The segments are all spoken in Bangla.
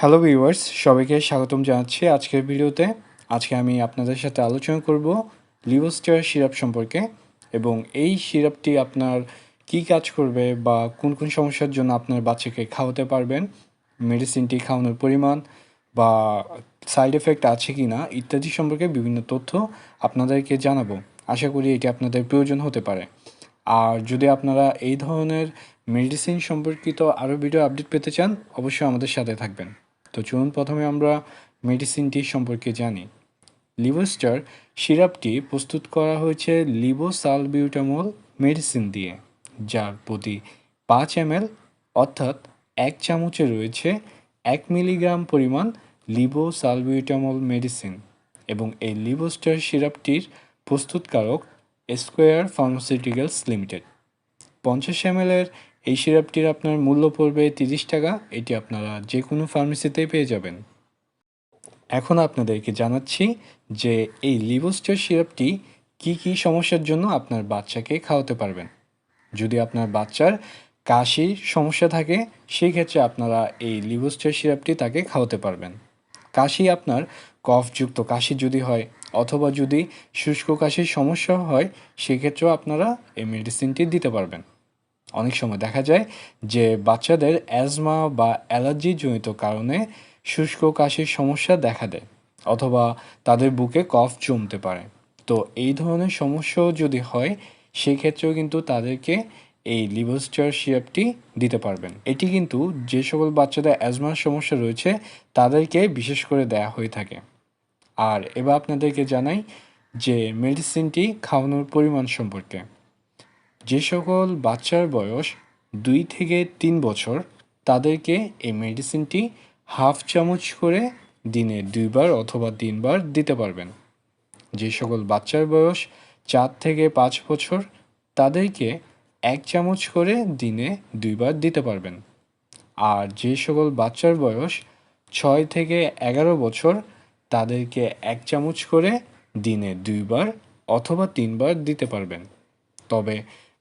হ্যালো ভিউয়ার্স, সবাইকে স্বাগতম জানাচ্ছি আজকের ভিডিওতে। আজকে আমি আপনাদের সাথে আলোচনা করব লিভোস্টার সিরাপ সম্পর্কে এবং এই সিরাপটি আপনার কী কাজ করবে বা কোন কোন সমস্যার জন্য আপনার বাচ্চাকে খাওয়াতে পারবেন, মেডিসিনটি খাওয়ানোর পরিমাণ বা সাইড এফেক্ট আছে কি না ইত্যাদি সম্পর্কে বিভিন্ন তথ্য আপনাদেরকে জানাবো। আশা করি এটি আপনাদের প্রয়োজন হতে পারে। আর যদি আপনারা এই ধরনের মেডিসিন সম্পর্কিত আরও ভিডিও আপডেট পেতে চান, অবশ্যই আমাদের সাথে থাকবেন। তো চলুন প্রথমে আমরা মেডিসিনটি সম্পর্কে জানি। লিভোস্টার সিরাপটি প্রস্তুত করা হয়েছে লিভোসালবিউটামল মেডিসিন দিয়ে, যার প্রতি 5 ml অর্থাৎ 1 চামচে রয়েছে 1 মিলিগ্রাম পরিমাণ লিভোসালবিউটামল মেডিসিন এবং এই লিভোস্টার সিরাপটির প্রস্তুতকারক স্কোয়ার ফার্মাসিউটিক্যালস লিমিটেড। 50 ml এই সিরাপটির আপনার মূল্য পড়বে 30 টাকা। এটি আপনারা যে কোনো ফার্মেসিতেই পেয়ে যাবেন। এখন আপনাদেরকে জানাচ্ছি যে এই লিভোস্টার সিরাপটি কি কি সমস্যার জন্য আপনার বাচ্চাকে খাওয়াতে পারবেন। যদি আপনার বাচ্চার কাশির সমস্যা থাকে, সেই ক্ষেত্রে আপনারা এই লিভোস্টার সিরাপটি তাকে খাওয়াতে পারবেন। কাশি আপনার কফযুক্ত কাশি যদি হয় অথবা যদি শুষ্ক কাশির সমস্যা হয়, সেক্ষেত্রেও আপনারা এই মেডিসিনটি দিতে পারবেন। অনেক সময় দেখা যায় যে বাচ্চাদের অ্যাজমা বা অ্যালার্জিজনিত কারণে শুষ্ক কাশির সমস্যা দেখা দেয় অথবা তাদের বুকে কফ জমতে পারে। তো এই ধরনের সমস্যাও যদি হয়, সেক্ষেত্রেও কিন্তু তাদেরকে এই লিভোস্টার সিরাপটি দিতে পারবেন। এটি কিন্তু যে সকল বাচ্চাদের অ্যাজমার সমস্যা রয়েছে তাদেরকে বিশেষ করে দেয়া হয়ে থাকে। আর এবার আপনাদেরকে জানাই যে মেডিসিনটি খাওয়ানোর পরিমাণ সম্পর্কে। যে সকল বাচ্চার বয়স 2 থেকে 3 বছর, তাদেরকে এই মেডিসিনটি 1/2 চামচ করে দিনে 2বার অথবা 3বার দিতে পারবেন। যে সকল বাচ্চার বয়স 4 থেকে 5 বছর, তাদেরকে 1 চামচ করে দিনে 2বার দিতে পারবেন। আর যে সকল বাচ্চার বয়স 6 থেকে 11 বছর, তাদেরকে 1 চামচ করে দিনে 2বার অথবা 3বার দিতে পারবেন। তবে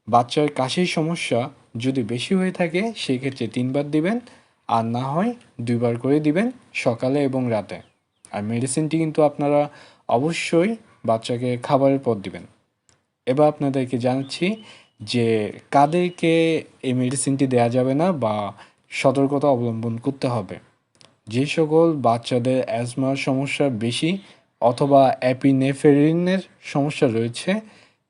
বাচ্চার কাশির সমস্যা যদি বেশি হয়ে থাকে, সেই ক্ষেত্রে 3বার দিবেন, আর না হয় 2বার করে দিবেন, সকালে এবং রাতে। আর মেডিসিনটি কিন্তু আপনারা অবশ্যই বাচ্চাকে খাবারের পর দিবেন। এবার আপনাদেরকে জানাচ্ছি যে কাদেরকে এই মেডিসিনটি দেওয়া যাবে না বা সতর্কতা অবলম্বন করতে হবে। যে সকল বাচ্চাদের অ্যাজমার সমস্যা বেশি অথবা অ্যাপিনেফ্রিনের সমস্যা রয়েছে,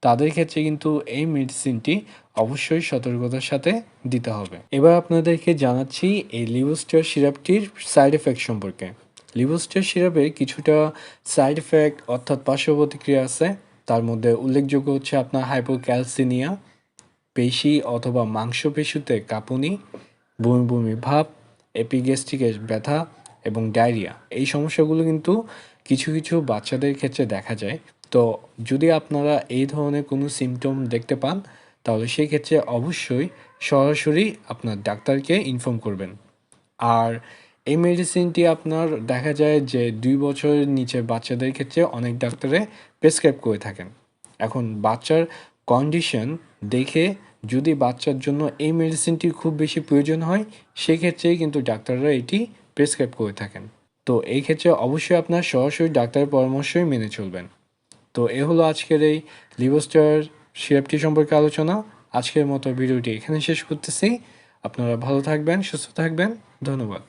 তাদের ক্ষেত্রে কিন্তু এই মেডিসিনটি অবশ্যই সতর্কতার সাথে দিতে হবে। এবার আপনাদেরকে জানাচ্ছি এই লিভোস্টার সিরাপটির সাইড এফেক্ট সম্পর্কে। লিভোস্টার সিরাপের কিছুটা সাইড এফেক্ট অর্থাৎ পার্শ্ব প্রতিক্রিয়া আছে। তার মধ্যে উল্লেখযোগ্য হচ্ছে আপনার হাইপোক্যালসিমিয়া, পেশি অথবা মাংসপেশিতে কাঁপুনি, বমি বমি ভাব, এপিগ্যাস্ট্রিকের ব্যথা এবং ডায়রিয়া। এই সমস্যাগুলো কিন্তু কিছু কিছু বাচ্চাদের ক্ষেত্রে দেখা যায়। তো যদি আপনারা এই ধরনের কোনো সিমটম দেখতে পান, তাহলে সেই ক্ষেত্রে অবশ্যই সরাসরি আপনার ডাক্তারকে ইনফর্ম করবেন। আর এই মেডিসিনটি আপনার দেখা যায় যে 2 বছরের নিচে বাচ্চাদের ক্ষেত্রে অনেক ডাক্তারে প্রেসক্রাইব করে থাকেন। এখন বাচ্চার কন্ডিশন দেখে যদি বাচ্চার জন্য এই মেডিসিনটি খুব বেশি প্রয়োজন হয়, সেক্ষেত্রেই কিন্তু ডাক্তাররা এটি প্রেসক্রাইব করে থাকেন। তো এই ক্ষেত্রে অবশ্যই আপনার সরাসরি ডাক্তারের পরামর্শই মেনে চলবেন। তো এ হলো আজকের এই লিভোস্টার সিরাপটি সম্পর্কে আলোচনা। আজকের মতো ভিডিওটি এখানে শেষ করতেছি। আপনারা ভালো থাকবেন, সুস্থ থাকবেন। ধন্যবাদ।